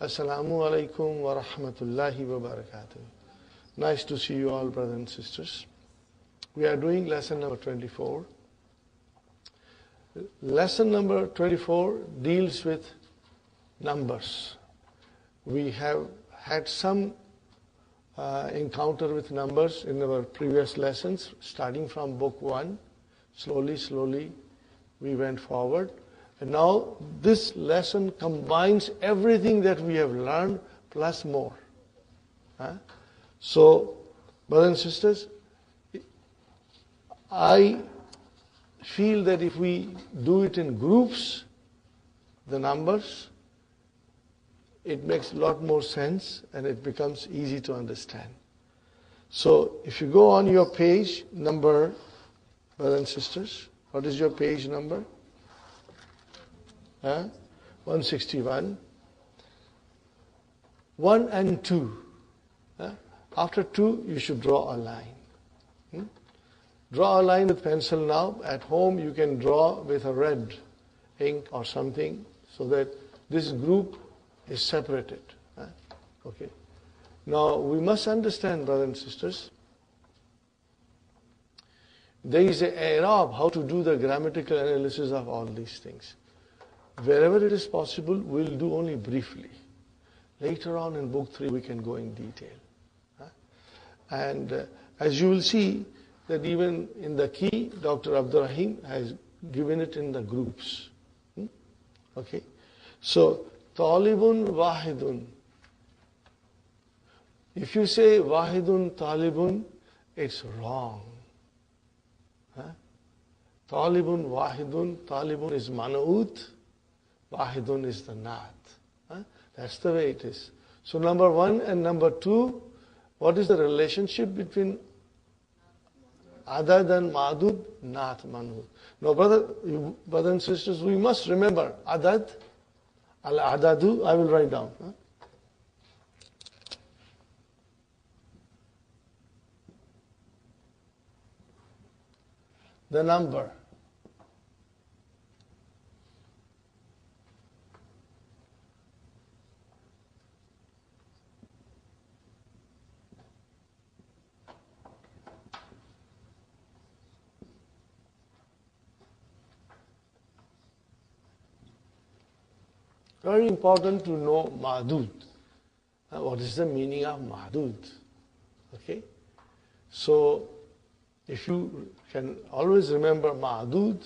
Assalamu alaikum wa rahmatullahi wa barakatuh. Nice to see you all, brothers and sisters. We are doing lesson number 24. Lesson number 24 deals with numbers. We have had some encounter with numbers in our previous lessons, starting from book 1. Slowly, we went forward. And now this lesson combines everything that we have learned plus more. So, brothers and sisters, I feel that if we do it in groups, the numbers, it makes a lot more sense and it becomes easy to understand. So, if you go on your page number, brothers and sisters, what is your page number? 161. 1 and 2. After 2, you should draw a line. Draw a line with pencil now. At home, you can draw with a red ink or something so that this group is separated. Okay. Now, we must understand, brothers and sisters, there is an Arab, how to do the grammatical analysis of all these things. Wherever it is possible, we'll do only briefly. Later on in book 3, we can go in detail. And as you will see, that even in the key, Dr. Abdurrahim has given it in the groups. Okay? So, talibun wahidun. If you say wahidun talibun, it's wrong. Talibun wahidun, talibun is man'ut, wahidun is the naat. That's the way it is. So number 1 and number 2, what is the relationship between adad and ma'dud? Naat, man'ut. Now brothers and sisters, we must remember adad, al-adadu, I will write down. The number. Very important to know ma'dud. What is the meaning of ma'dud? Okay? So, if you can always remember ma'dud,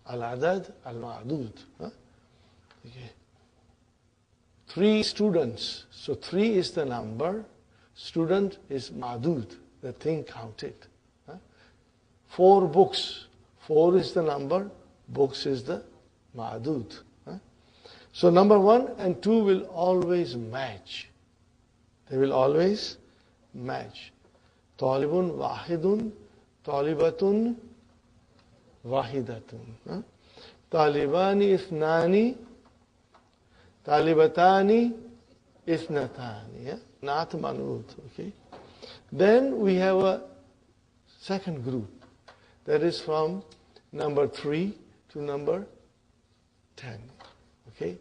al-adad, al-ma'dud. Okay. 3 students. So 3 is the number. Student is ma'dud, the thing counted. 4 books. 4 is the number. Books is the ma'dud. So number 1 and 2 will always match. They will always match. Talibun wahidun, talibatun wahidatun. Talibani ithnani, talibatani ithnatani. Not man'ut. Okay. Then we have a second group. That is from number 3 to number 10. Okay,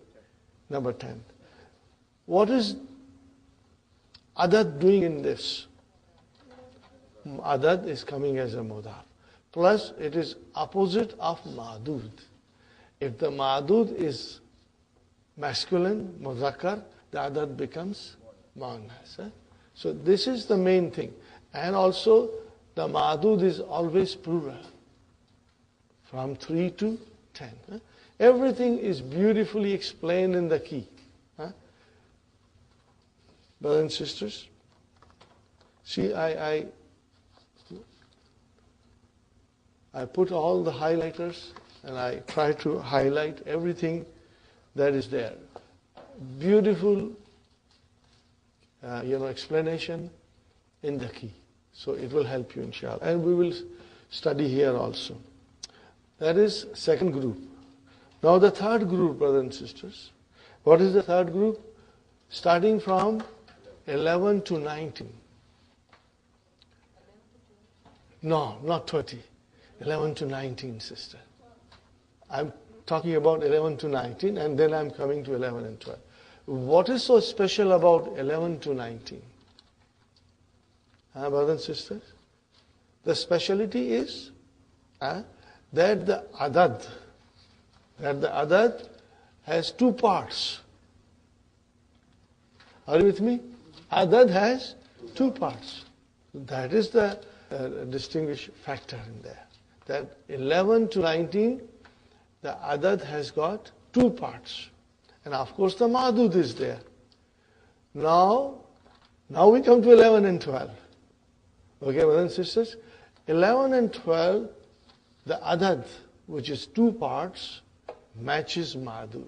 number 10. What is adad doing in this? Adad is coming as a mudaf. Plus, it is opposite of ma'dud. If the ma'dud is masculine, muzakkar, the adad becomes muannas. So this is the main thing. And also, the ma'dud is always plural. From 3 to 10. Everything is beautifully explained in the key. Brothers and sisters, see, I put all the highlighters and I try to highlight everything that is there. Beautiful, explanation in the key. So it will help you, inshallah. And we will study here also. That is second group. Now the third group, brothers and sisters. What is the third group? Starting from 11 to 19. No, not 20. 11 to 19, sister. I'm talking about 11 to 19, and then I'm coming to 11 and 12. What is so special about 11 to 19? Brothers and sisters? The speciality is that the adad has two parts. Are you with me? Adad has two parts. That is the distinguished factor in there. That 11 to 19, the adad has got two parts. And of course the ma'dud is there. Now we come to 11 and 12. Okay, brothers and sisters? 11 and 12, the adad, which is two parts, matches ma'dud.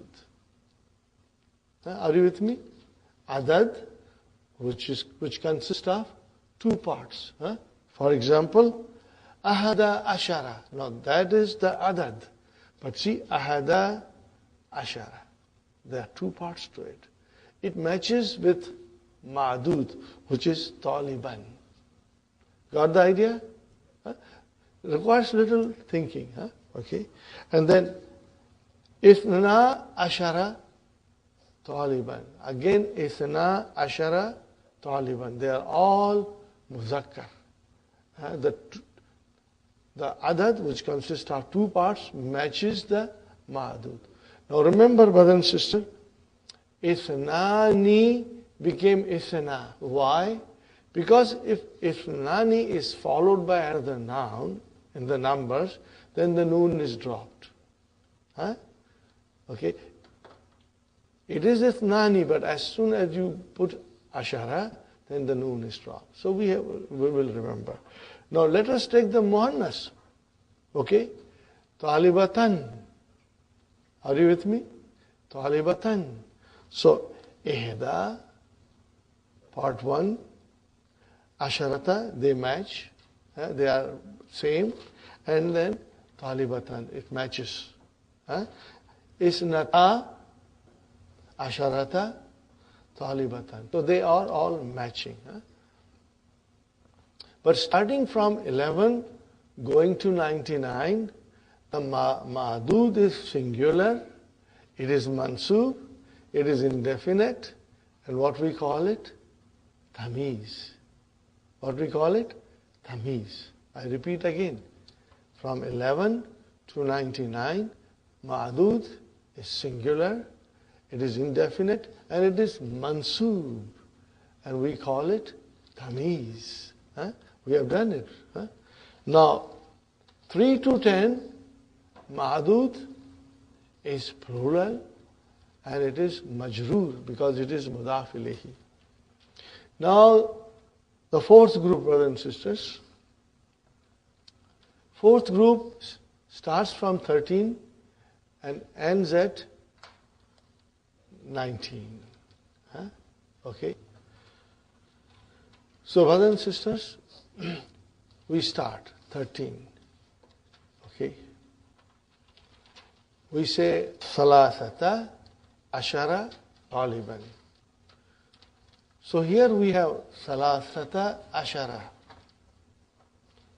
Are you with me? Adad, which consists of two parts. For example, ahada ashara. Now that is the adad. But see, ahada ashara. There are two parts to it. It matches with ma'dud, which is taliban. Got the idea? Requires little thinking. Okay. And then ithna ashara taliban. Again, ithna ashara taliban. They are all muzakkar. The adad, which consists of two parts, matches the ma'dud. Now remember, brother and sister, ithnani became ithna. Why? Because if ithnani is followed by another noun in the numbers, then the noon is dropped. Okay. It is ithnani, but as soon as you put ashara, then the noon is dropped. So we will remember. Now let us take the muannas. Okay? Talibatan. Are you with me? Talibatan. So, ihda, part 1, asharata, they match. They are same. And then talibatan, it matches. Isnata, asharata, talibatan. So they are all matching. But starting from 11, going to 99, the ma'dud is singular, it is mansub, it is indefinite, and what we call it? Tamiz. What we call it? Tamiz. I repeat again. From 11 to 99, ma'dud is singular, it is indefinite, and it is mansub. And we call it tamiz. We have done it. Now, 3 to 10, ma'dud is plural and it is majroor because it is mudaf ilayhi. Now, the fourth group, brothers and sisters. Fourth group starts from 13 and ends at 19. Okay. So, brothers and sisters, we start 13. Okay. We say salasata ashara taliban. So here we have salasata ashara.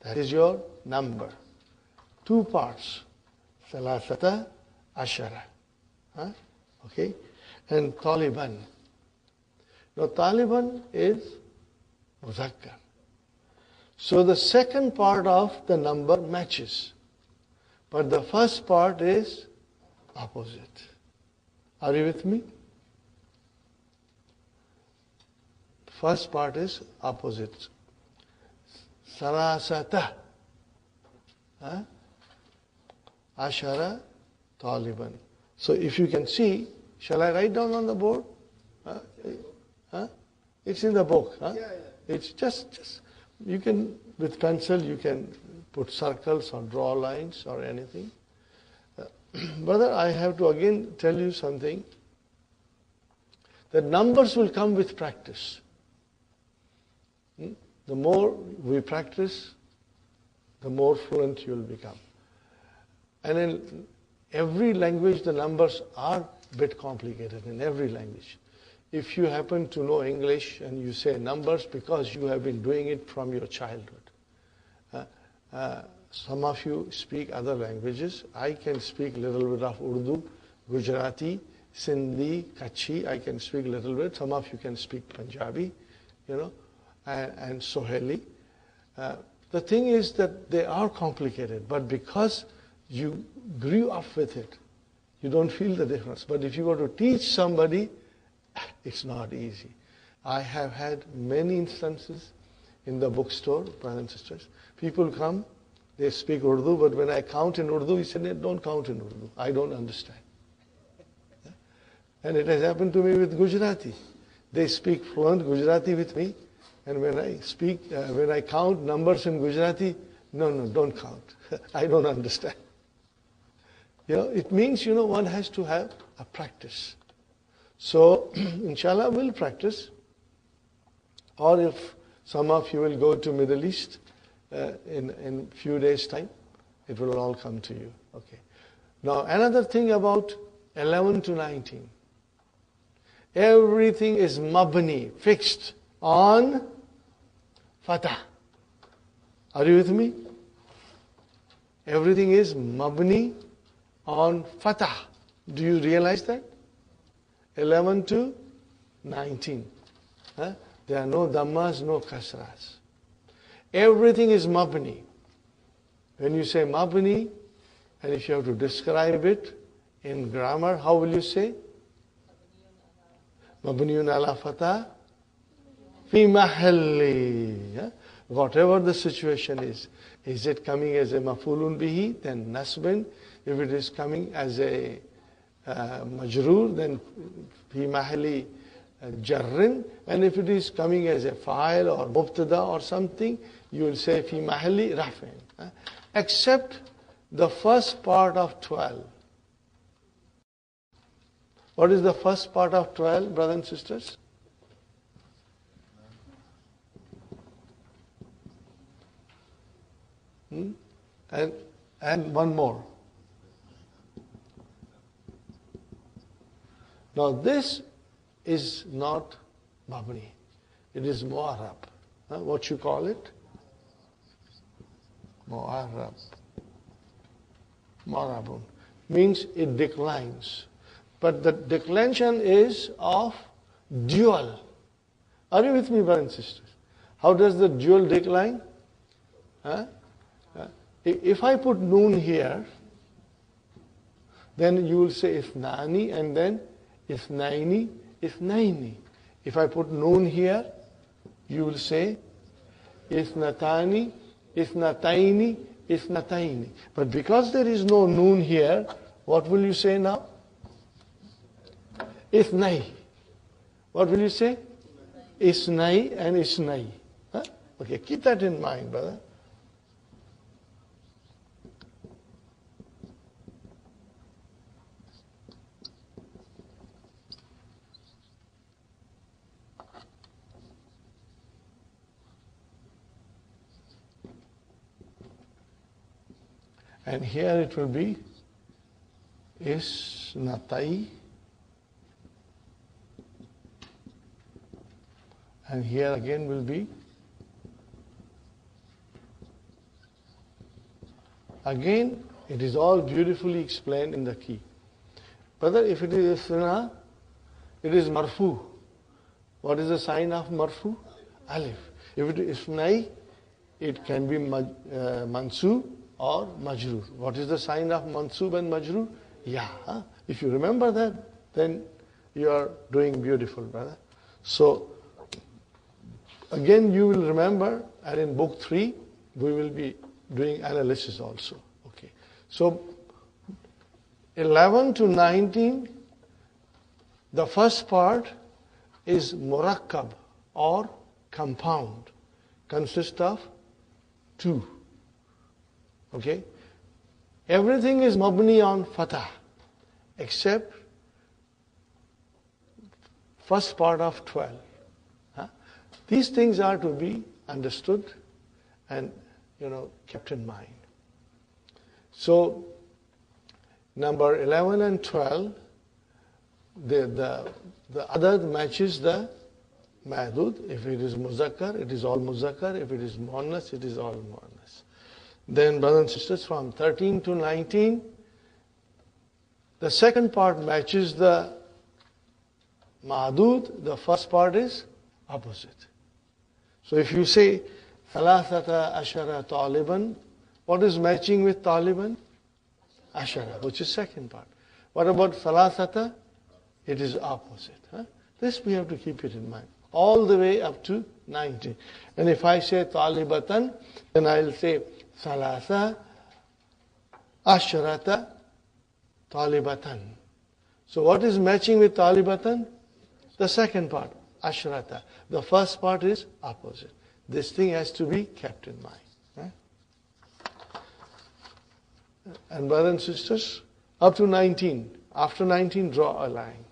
That is your number. Two parts. Salasata ashara. Okay. And taliban. Now taliban is muzakkar. So the second part of the number matches. But the first part is opposite. Are you with me? First part is opposite. Sarasata. Ashara taliban. So if you can see, shall I write down on the board? It's in the book. It's just you can, with pencil, you can put circles or draw lines or anything. Brother, I have to again tell you something. The numbers will come with practice. The more we practice, the more fluent you will become. And in every language, the numbers are a bit complicated in every language. If you happen to know English and you say numbers because you have been doing it from your childhood. Some of you speak other languages. I can speak a little bit of Urdu, Gujarati, Sindhi, Kutchi, I can speak a little bit. Some of you can speak Punjabi, and Soheli. The thing is that they are complicated, but because you grew up with it, you don't feel the difference. But if you were to teach somebody, it's not easy. I have had many instances in the bookstore, brothers and sisters. People come, they speak Urdu, but when I count in Urdu, he said, don't count in Urdu. I don't understand. And it has happened to me with Gujarati. They speak fluent Gujarati with me, and when I count numbers in Gujarati, no, don't count. I don't understand. It means, one has to have a practice. So, inshallah, we'll practice. Or if some of you will go to Middle East in few days' time, it will all come to you. Okay. Now, another thing about 11 to 19. Everything is mabni, fixed on fatah. Are you with me? Everything is mabni on fatah. Do you realize that? 11 to 19. There are no dhammas, no kasras. Everything is mabni. When you say mabni, and if you have to describe it in grammar, how will you say? Mabniyun ala fatah fi mahalli. Whatever the situation is it coming as a mafulun bihi, then nasbin. If it is coming as a majroor, then fi mahalli jarrin. And if it is coming as a fa'il or mubtada or something, you will say fi mahalli rafin. Except the first part of 12. What is the first part of 12, brothers and sisters? And one more. Now this is not mabni. It is mu'arab. What you call it? Mu'arab. Mu'arabun. Means it declines. But the declension is of dual. Are you with me, brothers and sisters? How does the dual decline? If I put noon here, then you will say ithnani, and then ithnaini, ithnaini. If I put noon here, you will say ithnatani, ithnataini, ithnataini. But because there is no noon here, what will you say now? Ithnai. What will you say? Isnai and isnai. Okay, keep that in mind, brother. And here it will be isnatai. And here again will be, again, it is all beautifully explained in the key. Brother, if it is isna, it is marfu. What is the sign of marfu? Alif. If it is isnai, it can be mansub or majroor. What is the sign of mansub and majroor? Ya. If you remember that, then you are doing beautiful, brother. So, again, you will remember, and in book 3, we will be doing analysis also. Okay. So, 11 to 19, the first part is murakkab or compound, consists of 2. Okay. Everything is mabni on fatah, except first part of 12. These things are to be understood and, kept in mind. So, number 11 and 12, the other matches the mahdud. If it is muzakkar, it is all muzakkar. If it is muannas, it is all muannas. Then, brothers and sisters, from 13 to 19, the second part matches the Ma'dud, the first part is opposite. So if you say Thalathata Ashara Taliban, what is matching with Taliban? Ashara, which is second part. What about Thalathata? It is opposite. This we have to keep it in mind. All the way up to 19. And if I say Talibatan, then I'll say Thalatha Asharata Talibatan. So what is matching with Talibatan? The second part, Ashrata. The first part is opposite. This thing has to be kept in mind. And brothers and sisters, up to 19. After 19, draw a line.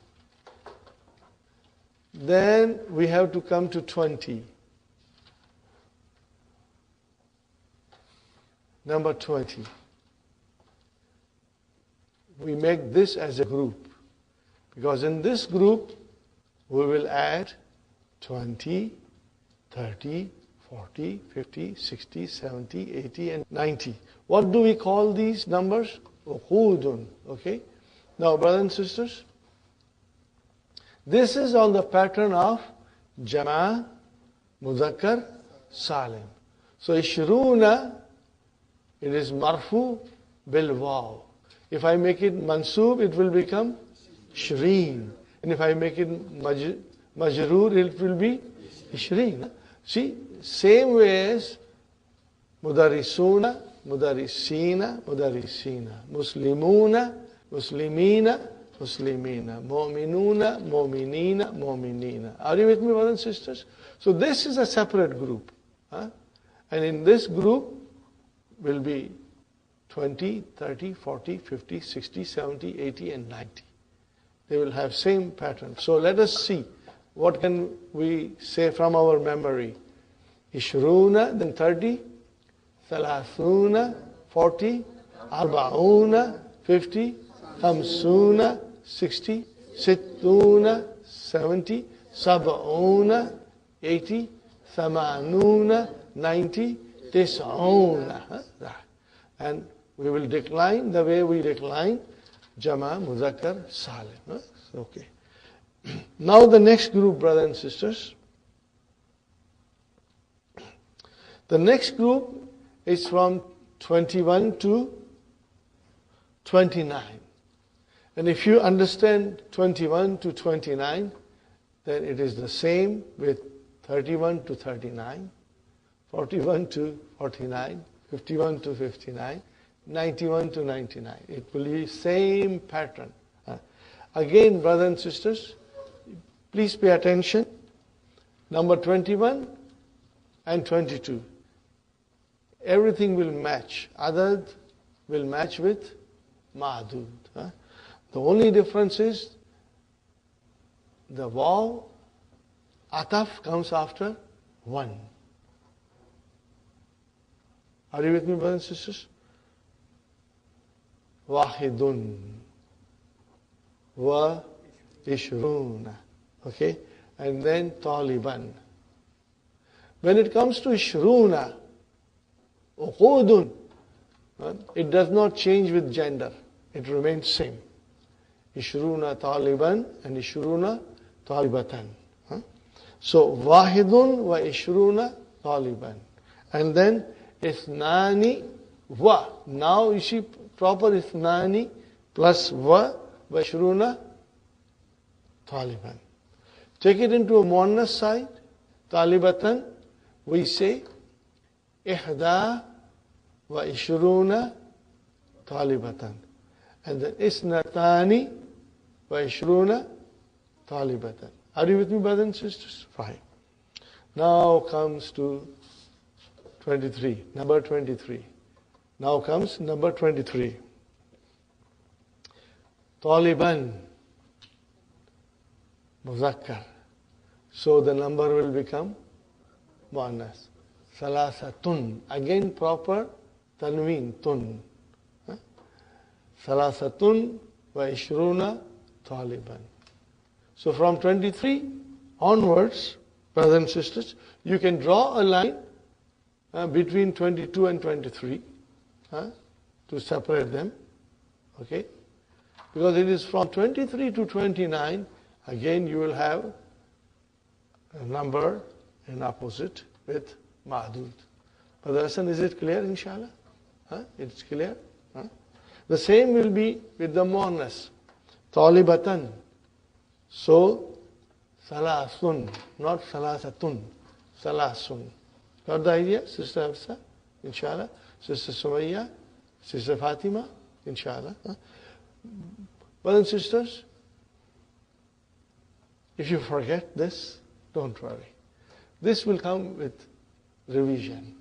Then we have to come to 20. Number 20. We make this as a group. Because in this group, we will add 20, 30, 40, 50, 60, 70, 80, and 90. What do we call these numbers? Uqudun. Okay? Now, brothers and sisters, this is on the pattern of Jama, Muzakkar, Salim. So, Ishruna, it is Marfu bil Waw. If I make it Mansub, it will become Shreen. And if I make it Majroor, it will be Ishreen. See, same way as Mudarisuna, Mudarisina, Mudarisina. Muslimuna, Muslimina, Muslimina. Mu'minuna, Mu'minina, Mu'minina. Are you with me, brothers and sisters? So this is a separate group. And in this group will be 20, 30, 40, 50, 60, 70, 80, and 90. They will have same pattern. So let us see. What can we say from our memory? Ishruna, then 30, Thalathuna, 40, Arbauna, 50, Khamsuna, 60, Sittuna, 70, Sab'una, 80, Thamanuna, 90, Tis'una. And we will decline the way we decline Jama, Muzakkar, Salim. Okay. Now the next group, brothers and sisters. The next group is from 21 to 29. And if you understand 21 to 29, then it is the same with 31 to 39, 41 to 49, 51 to 59, 91 to 99. It will be same pattern. Again, brothers and sisters, please pay attention. Number 21 and 22. Everything will match. Adad will match with Ma'dud. The only difference is the Waw, Ataf comes after 1. Are you with me, brothers and sisters? Wahidun wa Ishruna. Okay? And then Taliban. When it comes to Ishruna, Uqudun, it does not change with gender. It remains same. Ishruna Taliban and Ishruna Talibatan. So, Wahidun wa Ishruna Taliban. And then Ithnani wa. Now you see proper Ithnani plus wa Ishruna Taliban. Take it into a muannas side. Talibatan, we say Ihda wa Ishruna Talibatan. And then Isnatani wa Ishruna Talibatan. Are you with me, brothers and sisters? Fine. Now comes to 23. Number 23. Now comes number 23. Taliban. Muzakkar. So the number will become muannas. Salasatun. Again proper tanween. Tun. Salasatun wa Ishruna Taliban. So from 23 onwards, brothers and sisters, you can draw a line between 22 and 23 to separate them. Okay? Because it is from 23 to 29 Again, you will have a number in opposite with ma'dud. Brother Hassan, is it clear, inshallah? Huh? It's clear? Huh? The same will be with the muannas. Talibatan. So, salasun, not salasatun. Salasun. Got the idea, Sister Hafsa? Inshallah. Sister Sumayya? Sister Fatima? Inshallah. Huh? Brothers and sisters, if you forget this, don't worry. This will come with revision.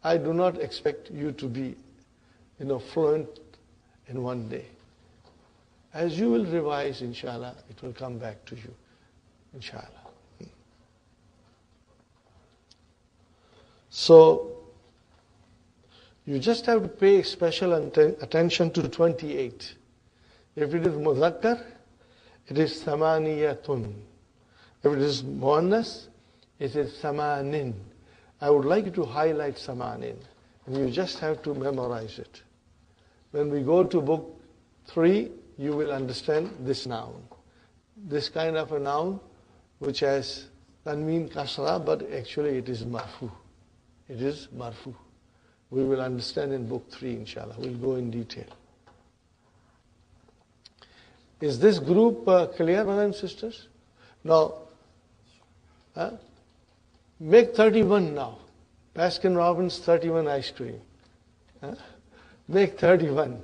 I do not expect you to be, fluent in one day. As you will revise, inshallah, it will come back to you, inshallah. So, you just have to pay special attention to 28. If it is muzakkar, it is samaniyatun. If it is muannas, it is samanin. I would like you to highlight samanin, and you just have to memorize it. When we go to book 3, you will understand this noun. This kind of a noun which has tanween kasra, but actually it is marfu. It is marfu. We will understand in book 3, inshallah. We'll go in detail. Is this group clear, brothers and sisters? Now, make 31 now. Baskin Robbins 31 ice cream. Make 31.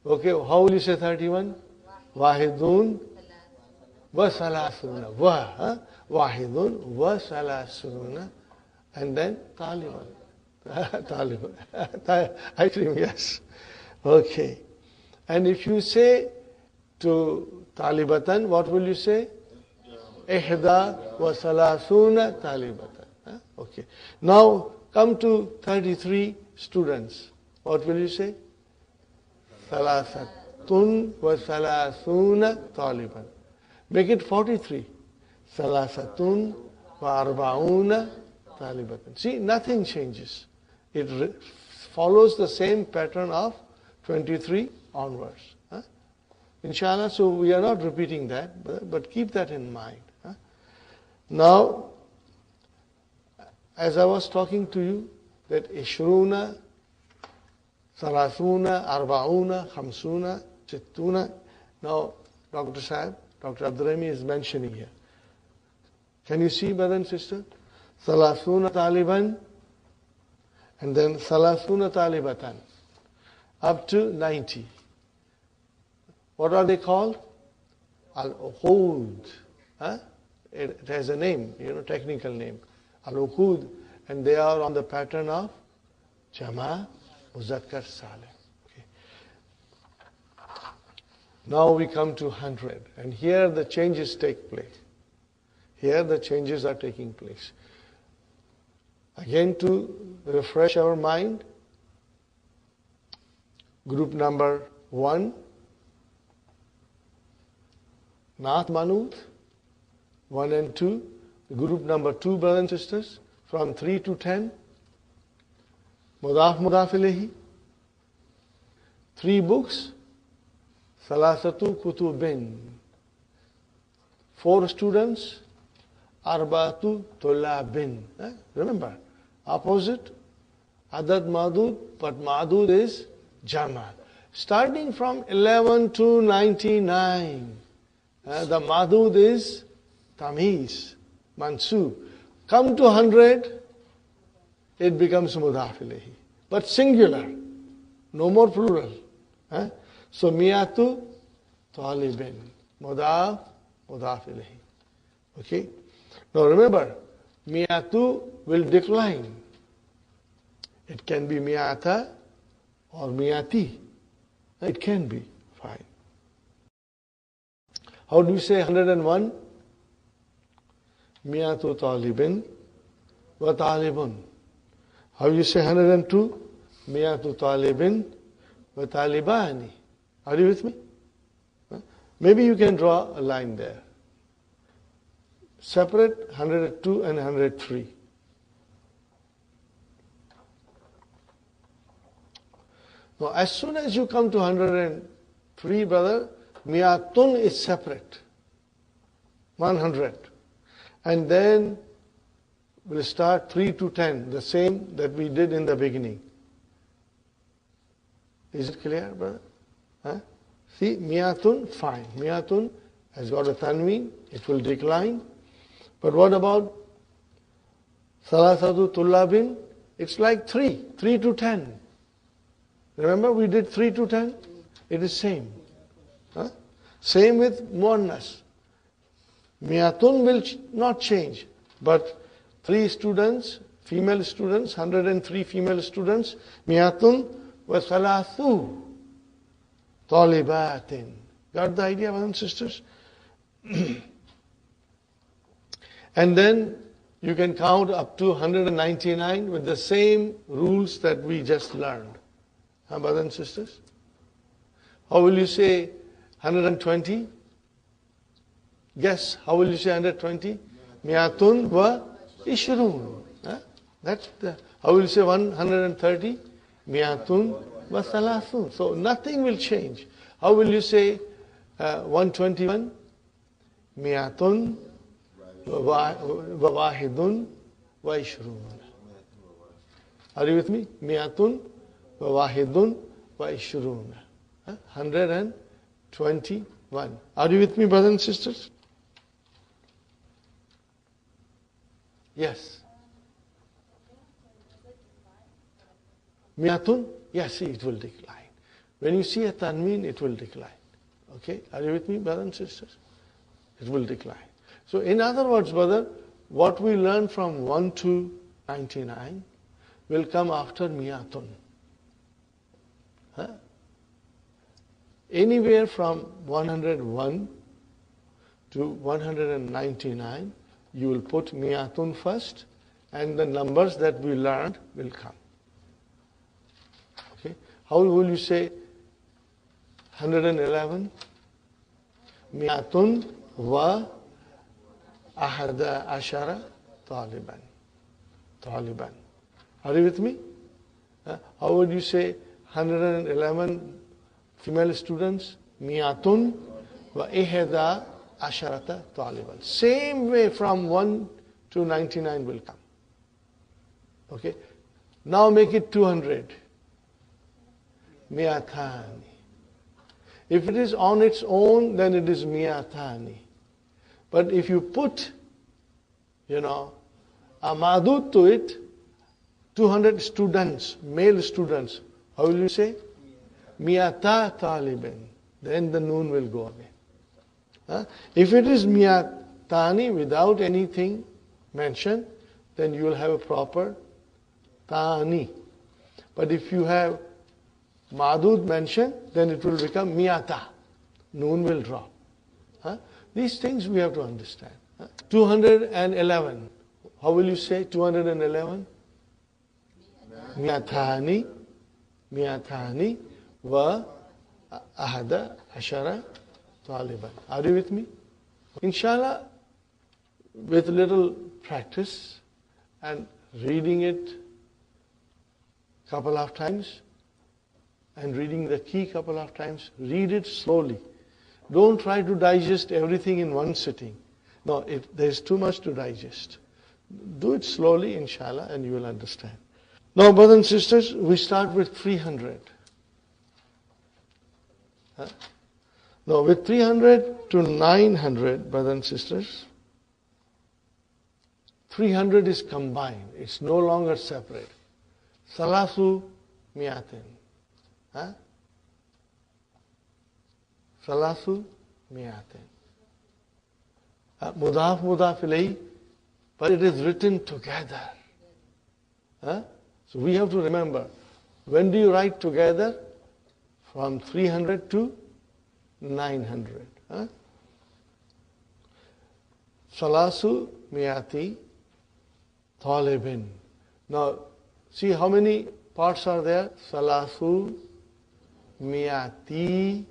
Okay, how will you say 31? Wahidun wa salasuna. Wahidun wa salasuna. And then Taliban. Taliban. Ice cream, yes. Okay. And if you say to Talibatan, what will you say? Ihda wa salasuna talibatan. Okay. Now come to 33 students. What will you say? Salasatun wa salasuna taliban. Make it 43. Salasatun wa arbauna talibatan. See, nothing changes. It follows the same pattern of 23 onwards. Inshallah, so we are not repeating that, but keep that in mind. Now, as I was talking to you, that Ishruna, Salasuna, Arbauna, Khamsuna, Sittuna. Now, Dr. Saab, Dr. Abdurrahmi is mentioning here. Can you see, brother and sister? Salasuna Taliban, and then Salasuna Talibatan, up to 90. What are they called? Al-Uqud. It has a name, technical name. Al-Uqud. And they are on the pattern of Jama, Muzakkar, Salih. Okay. Now we come to 100. And here the changes take place. Here the changes are taking place. Again, to refresh our mind, group number 1, Naat Manut, 1 and 2. Group number 2, brothers and sisters, from 3 to 10. Mudaf Mudaf Ilayhi. 3 books. Salasatu Kutubin. 4 students. Arbatu Tulabin. Remember, opposite, Adad Madud, but Madud is Jama. Starting from 11 to 99. The madud is tamiz, mansub. Come to 100, it becomes mudaf ilayhi. But singular, no more plural. So miyatu talibin, mudaf ilayhi. Okay? Now remember, miyatu will decline. It can be miyata or miyati. It can be. Fine. How do you say 101? Miyatu talibin wa talibun. How do you say 102? Miyatu talibin wa talibani. Are you with me? Maybe you can draw a line there. Separate 102 and 103. Now, as soon as you come to 103, brother, Miyatun is separate. 100. And then we'll start 3 to 10, the same that we did in the beginning. Is it clear, brother? Huh? See, miyatun, fine. Miyatun has got a tanween, it will decline. But what about salasatu tullabin? It's like 3 to 10. Remember we did 3 to 10? It is same. Huh? Same with muannas. Miyatun will not change. But 3 students, female students, 103 female students, miyatun wa salathu talibatin. Got the idea, brothers and sisters? And then you can count up to 199 with the same rules that we just learned. Huh, brothers and sisters? How will you say 120? Guess, how will you say 120? Miyatun wa ishrun. That's the, how will you say 130? Miyatun wa salasun. So nothing will change. How will you say 121? Miyatun wa wahidun wa ishrun. Are you with me? Miyatun wa wahidun wa ishrun. 121. Are you with me, brothers and sisters? Yes. Miyatun? Yes, see, it will decline. When you see a tanween, it will decline. Okay? Are you with me, brothers and sisters? It will decline. So, in other words, brother, what we learn from 1 to 99 will come after miyatun. Huh? Anywhere from 101 to 199, you will put miyatun first, and the numbers that we learned will come. Okay? How will you say 111? Miyatun wa ahada ashara taliban. Taliban. Are you with me? How would you say 111 female students? Miyatun wa ihda asharata taliban. Same way from 1 to 99 will come. Okay? Now make it 200. Miyatani. If it is on its own, then it is miyatani. But if you put, a madud to it, 200 students, male students, how will you say? Miyata talibin. Then the noon will go away. If it is miyatani without anything mentioned, then you will have a proper tani. But if you have madud mentioned, then it will become miyata. Noon will drop. These things we have to understand. 211. How will you say 211? Miyatani. Miyatani wa ahada ashara taliban. Are you with me? Inshallah, with little practice and reading it couple of times and reading the key couple of times, read it slowly. Don't try to digest everything in one sitting. No, there's too much to digest. Do it slowly, inshallah, and you will understand. Now, brothers and sisters, we start with 300. Now, with 300 to 900, brothers and sisters, 300 is combined. It's no longer separate. Salasu miatin. Salasu miatin. Mudaf ilayhi, but it is written together. So we have to remember, when do you write together? From 300 to 900. Salasu miati talibin. Now, see how many parts are there? Salasu miati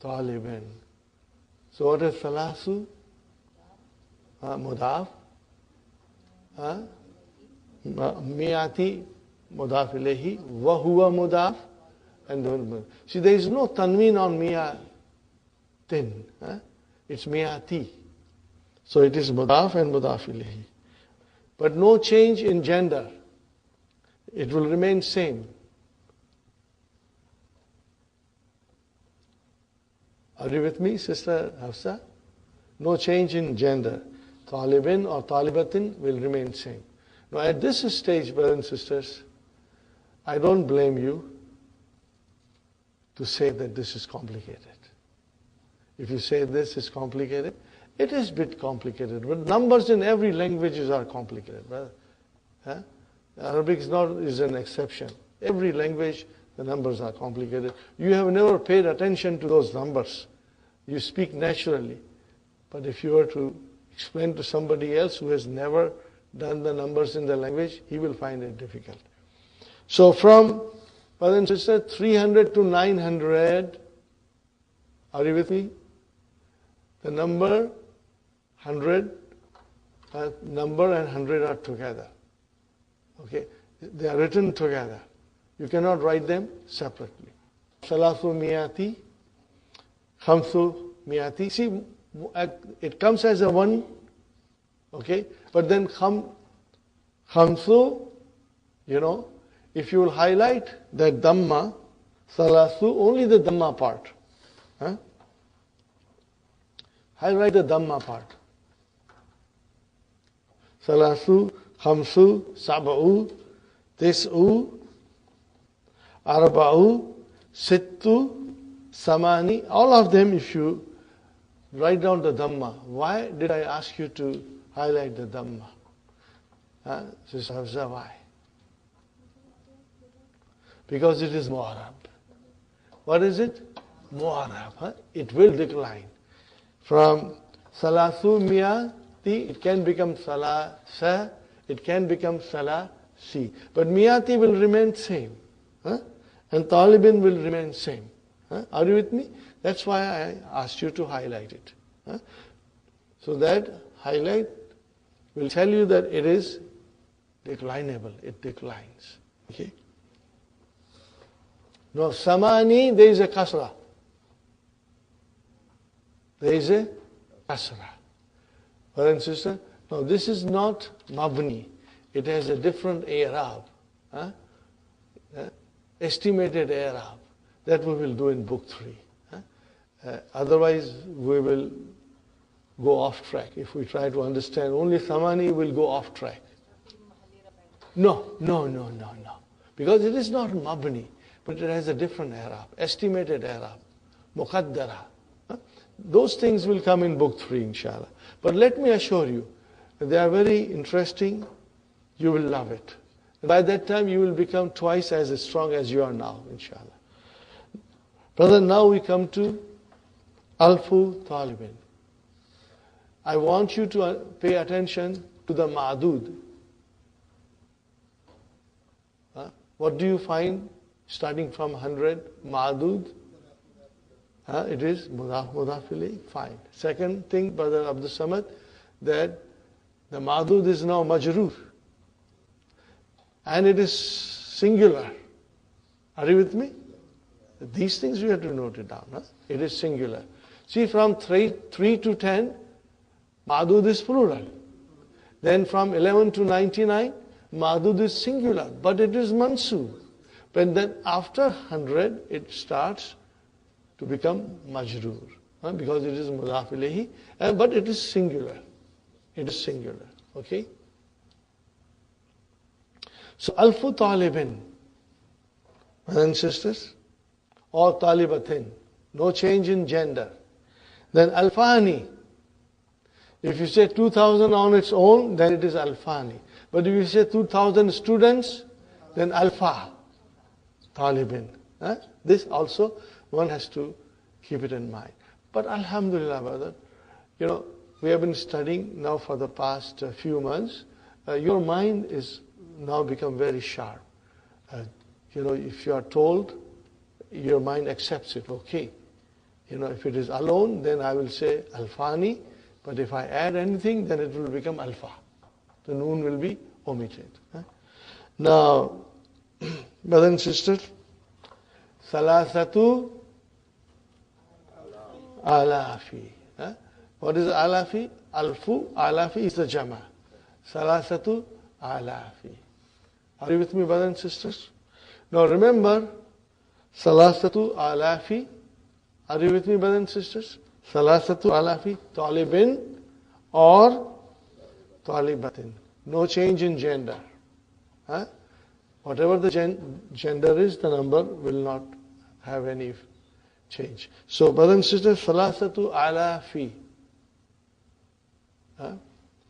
talibin. So what is salasu? Mudaf. Miati mudaf ilayhi. Wa huwa mudaf. And see, there is no tanween on miyatin. It's miyati. So it is mudaf and mudaf ilayhi. But no change in gender. It will remain same. Are you with me, Sister Hafsa? No change in gender. Talibin or talibatin will remain same. Now at this stage, brothers and sisters, I don't blame you to say that this is complicated. If you say this is complicated, it is a bit complicated. But numbers in every language are complicated, brother. Huh? Arabic is an exception. Every language, the numbers are complicated. You have never paid attention to those numbers. You speak naturally. But if you were to explain to somebody else who has never done the numbers in the language, he will find it difficult. So from, brothers and sisters, 300 to 900, are you with me? The number 100, number and 100 are together. Okay? They are written together. You cannot write them separately. Salasu miyati, khamsu miyati. See, it comes as a one, okay? But then khamsu, if you will highlight that dhamma, salasu, only the dhamma part. Huh? Highlight the dhamma part. Salasu, khamsu, sab'u, tis'u, arba'u, sittu, samani. All of them, if you write down the dhamma. Why did I ask you to highlight the dhamma? Sister Hafsa, why? Because it is mu'arab. What is it? Mu'arab. Huh? It will decline. From salasu miyati, it can become salasa, it can become salasi. But miyati will remain same. Huh? And talibin will remain same. Huh? Are you with me? That's why I asked you to highlight it. Huh? So that highlight will tell you that it is declinable. It declines. Okay? Now, samani, there is a kasra. There is a kasra. Brother and sister, now this is not mabni. It has a different i'rab. Huh? Estimated i'rab. That we will do in book 3. Otherwise, we will go off track. If we try to understand only samani, we'll go off track. No. Because it is not mabni, but it has a different i'rab, estimated i'rab, muqaddara. Those things will come in book 3, inshallah. But let me assure you, they are very interesting. You will love it. By that time, you will become twice as strong as you are now, inshallah. Brother, now we come to Alfu Talibin. I want you to pay attention to the ma'dud. What do you find starting from 100? Ma'dud. It is mudaf ilayhi. Fine. Second thing, Brother Abdul Samad, that the ma'dud is now majroor. And it is singular. Are you with me? These things you have to note it down. Huh? It is singular. See, from 3 to 10, ma'dud is plural. Then from 11 to 99, ma'dud is singular, but it is mansoob. But then after 100, it starts to become majroor. Because it is mudaf ilayhi, but it is singular. It is singular. Okay? So, alfu talibin, brothers and sisters, or talibatin, no change in gender. Then alfani, if you say 2,000 on its own, then it is alfani. But if you say 2,000 students, then alfa, talibin. This also one has to keep it in mind. But alhamdulillah, brother, we have been studying now for the past few months. Your mind is now become very sharp. If you are told, your mind accepts it, okay. If it is alone, then I will say alfani, but if I add anything, then it will become alfa. The noon will be omitted. Now, brothers and sisters, salasatu alafi. What is alafi? Alfu, alafi is the jama. Salasatu alafi. Are you with me, brothers and sisters? Now remember, salasatu alafi. Are you with me, brothers and sisters? Salasatu alafi, talibin or talibatin. No change in gender. Huh? Whatever the gender is, the number will not have any change. So, brothers and sisters, salasatu alafi.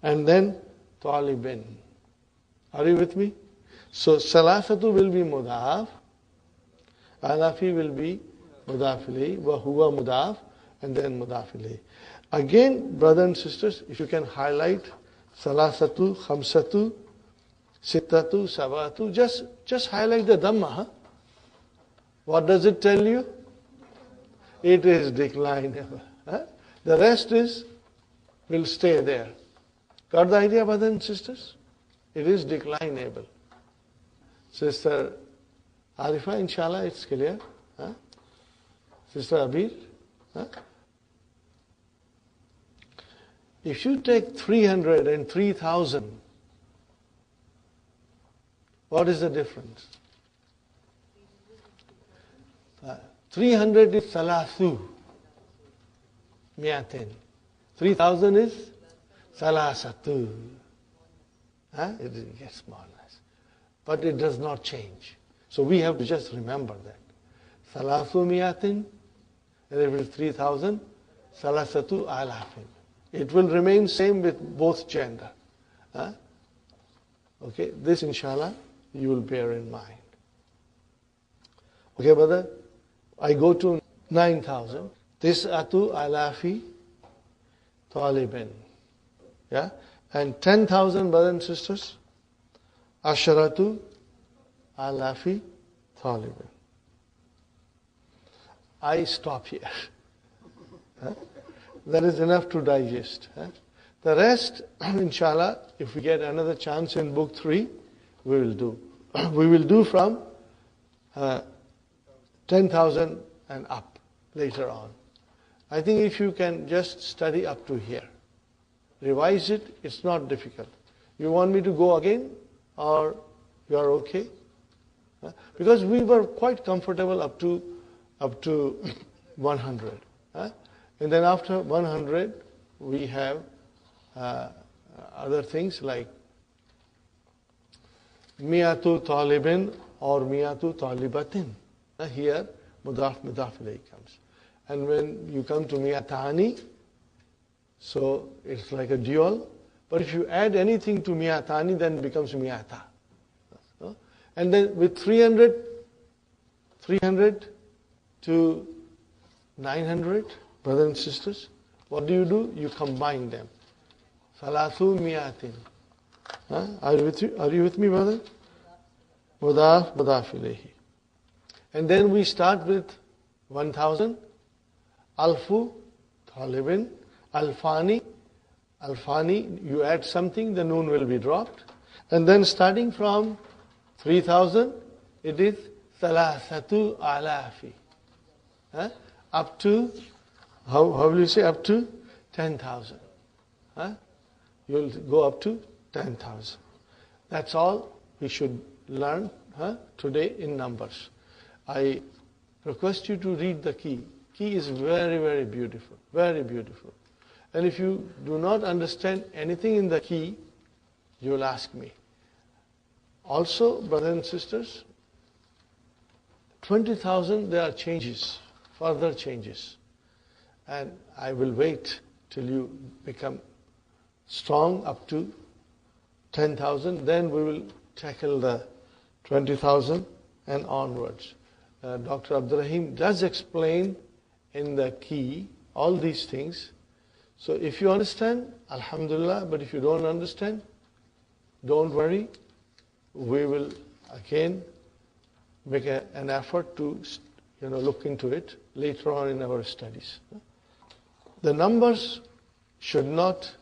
And then talibin. Are you with me? So, salasatu will be mudaf. Alafi will be mudaf ilayhi. Wa huwa mudaf. And then mudaf ilayhi. Again, brothers and sisters, if you can highlight salasatu, khamsatu, sittatu, sabatu, just highlight the dhamma. Huh? What does it tell you? It is declinable. Huh? The rest will stay there. Got the idea, brothers and sisters? It is declinable. Sister Arifa, inshallah, it's clear. Huh? Sister Abir? Huh? If you take 300 and 3,000, what is the difference? 300 is salathu, miatin. 3,000 is salasatu. It gets smaller. But it does not change. So we have to just remember that. Salathu miatin, and if it is 3,000, salasatu alafin. It will remain same with both gender. Okay, this inshallah you will bear in mind. Okay, brother, I go to 9,000. Tis'atu alafi talibin. Yeah, and 10,000, brothers and sisters. Asharatu alafi talibin. I stop here. That is enough to digest. The rest, inshallah, if we get another chance in book 3, we will do. We will do from 10,000 and up later on. I think if you can just study up to here, revise it, it's not difficult. You want me to go again, or you are okay? Because we were quite comfortable up to 100. And then after 100, we have other things like miyatu talibin or miyatu talibatin. Here, mudaf ilayhi comes. And when you come to miyatani, so it's like a dual. But if you add anything to miyatani, then it becomes miyata. And then with 300 to 900, brothers and sisters, what do? You combine them. Salathu miyatin. Are you with me, brother? Mudaf ilayhi. And then we start with 1,000. Alfu, talibin, alfani. Alfani, you add something, the noon will be dropped. And then starting from 3,000, it is salasatu alafi. Up to, how will you say, up to 10,000. You'll go up to 10,000. That's all we should learn today in numbers. I request you to read the key. Key is very, very beautiful. Very beautiful. And if you do not understand anything in the key, you will ask me. Also, brothers and sisters, 20,000, there are changes, further changes. And I will wait till you become strong up to 10,000. Then we will tackle the 20,000 and onwards. Dr. Abdurrahim does explain in the key all these things. So if you understand, alhamdulillah, but if you don't understand, don't worry. We will again make an effort to look into it later on in our studies. The numbers should not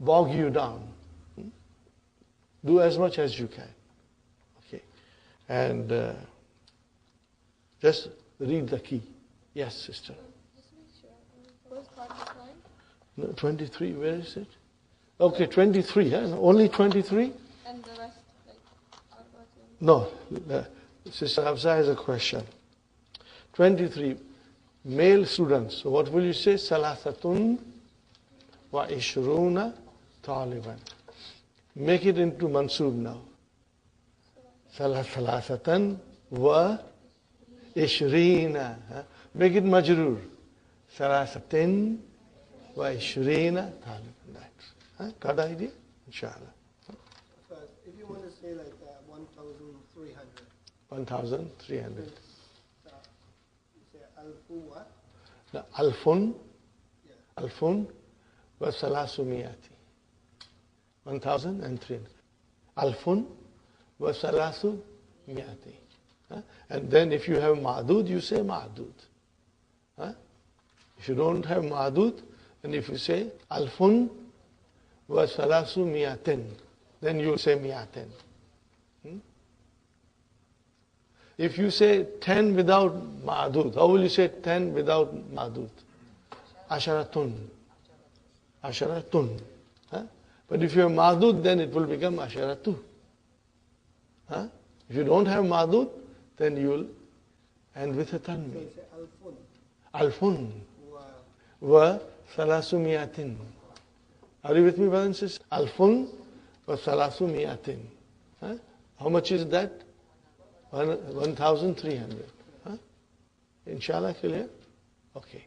bog you down. Do as much as you can. Okay. And just read the key. Yes, sister. Just make No, 23, where is it? Okay, 23, huh? No, only 23? And the rest, like, No, Sister Hafsa has a question. 23, male students. So what will you say? Salasatun wa ishruna taliban. Make it into mansub now. Salasatan wa ishrina. Make it majroor. Salasatin wa ishrina taliban. Right. Got the idea? Inshallah. If you want to say like 1,300. 1,300. You say alfu what? No, alfun. Yeah. Alfun wa salasumiyati. 1,300. Alfun wa salasumiyati. And then if you have ma'dud, you say ma'dud. If you don't have ma'dud, then if you say alfun wa salasumiyatin, then you say miyatin. If you say 10 without ma'dud, how will you say 10 without ma'dud? Asharatun. Asharatun. But if you have ma'dud, then it will become asharatu. If you don't have ma'dud, then you will end with a So tanween. you say alfun. Alfun Wa wa salasumiyatin. Are you with me, brothers and sisters? Alfun wa salasumiyatin. How much is that? 1,300. Inshallah, clear? Okay.